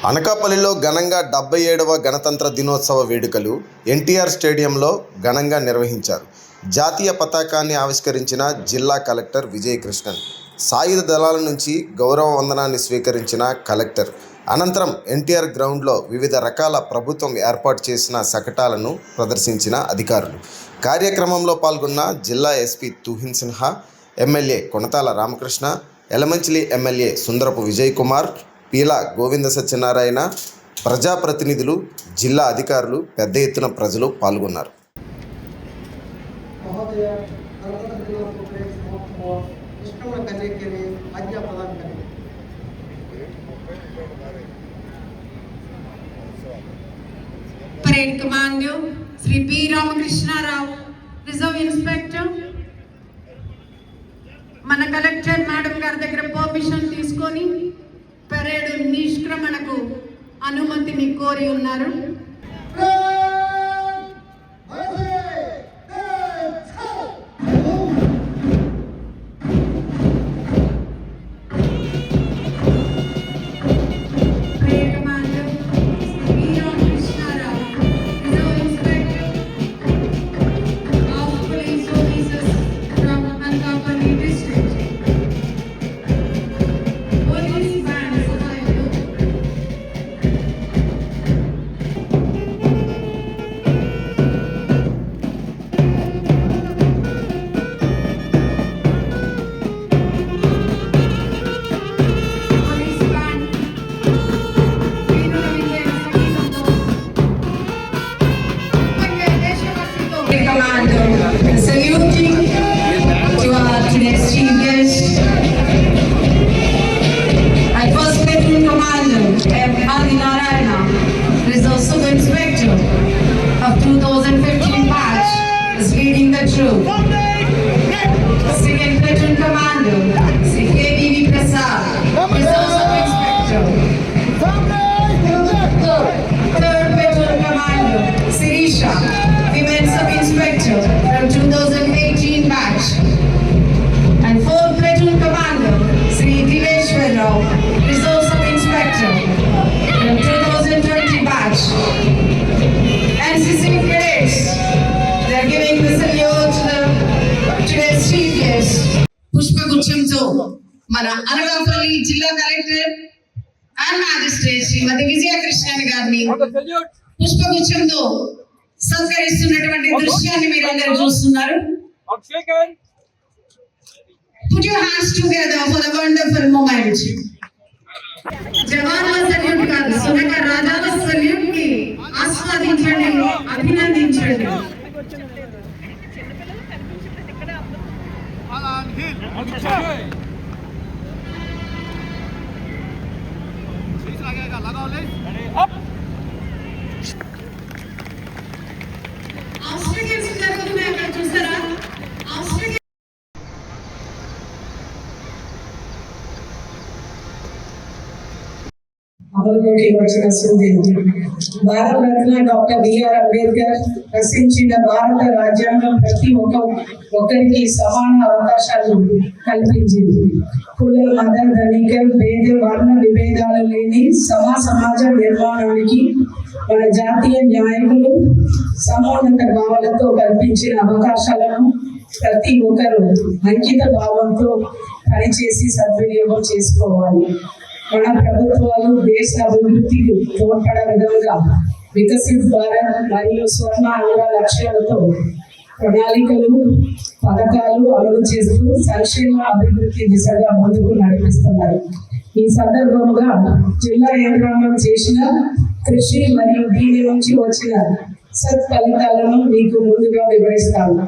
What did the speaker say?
అనకాపల్లిలో ఘనంగా 77వ గణతంత్ర దినోత్సవ వేడుకలు ఎన్టీఆర్ స్టేడియంలో ఘనంగా నిర్వహించారు. జాతీయ పతాకాన్ని ఆవిష్కరించిన జిల్లా కలెక్టర్ విజయకృష్ణన్, సాయుధ దళాల నుంచి గౌరవ వందనాన్ని స్వీకరించిన కలెక్టర్ అనంతరం ఎన్టీఆర్ గ్రౌండ్లో వివిధ రకాల ప్రభుత్వం ఏర్పాటు చేసిన శకటాలను ప్రదర్శించిన అధికారులు. కార్యక్రమంలో పాల్గొన్న జిల్లా SP Tuhin Sinha, MLA Konathala Ramakrishna, Elamanchili MLA Sundarapu Vijay Kumar, Peela Govinda Satyanarayana, ప్రజాప్రతినిధులు, జిల్లా అధికారులు, పెద్ద ఎత్తున ప్రజలు పాల్గొన్నారు. Parade commander Shri P Ramakrishnarao, reserve inspector, మన కలెక్టర్ మేడం గారి దగ్గర పర్మిషన్ తీసుకొని పరేడ్ నిష్క్రమణకు అనుమతిని కోరి ఉన్నారు. Saluting to our today's chief guest and first platoon commander M. Adi Narayana, Reserve Sub Inspector of 2015 batch, is leading the troop. Second platoon commander Sri K.B.V. Prasad, Reserve Sub Inspector. Third platoon commander Sirisha, Women Sub Inspector from 2018 batch, and 4th Platoon Commander Sri Dileshwar Rao, Reserve Sub Inspector from 2020 batch. NCC cadets, they are giving the salute to today's chief guest. పుష్పగుచ్చంతో మన అనకాపల్లి జిల్లా collector and magistrate శ్రీమతి విజయకృష్ణన్ గారిని పుష్పగుచ్చంతో సత్కరిస్తున్నటువంటి దృశ్యాన్ని మీరు అందరూ చూస్తున్నారు. Put your hands together for the wonderful moment. జవాన్ల salute కాదు, సునక రాజాల సల్యూట్ కి ఆస్వాదించండి, అభినందించండి. అమలులోకి వచ్చిన భారత రత్న డాక్టర్ బిఆర్ అంబేద్కర్ రచించిన భారత రాజ్యాంగం ప్రతి ఒక్కరికి సమాన అవకాశాలు కల్పించింది. కుల, మత, ధనిక, భేద, వర్ణ విభేదాలు లేని సమాజ నిర్మాణానికి మన జాతీయ నాయకులు సమానత భావాలతో కల్పించిన అవకాశాలను ప్రతి ఒక్కరు అంకిత భావంతో పనిచేసి సద్వినియోగం చేసుకోవాలి. మన ప్రభుత్వాలు దేశ అభివృద్ధికి తోడ్పడే విధంగా వికసిత్ భారత్ మరియు స్వర్ణ ఆంధ్ర లక్ష్యాలతో ప్రణాళికలు, పథకాలు అమలు చేస్తూ సంక్షేమ అభివృద్ధి దిశగా ముందుకు నడిపిస్తున్నారు. ఈ సందర్భంగా జిల్లా యంత్రాంగం చేసిన కృషి మరియు దీని నుంచి వచ్చిన సత్ఫలితాలను మీకు ముందుగా వివరిస్తాను.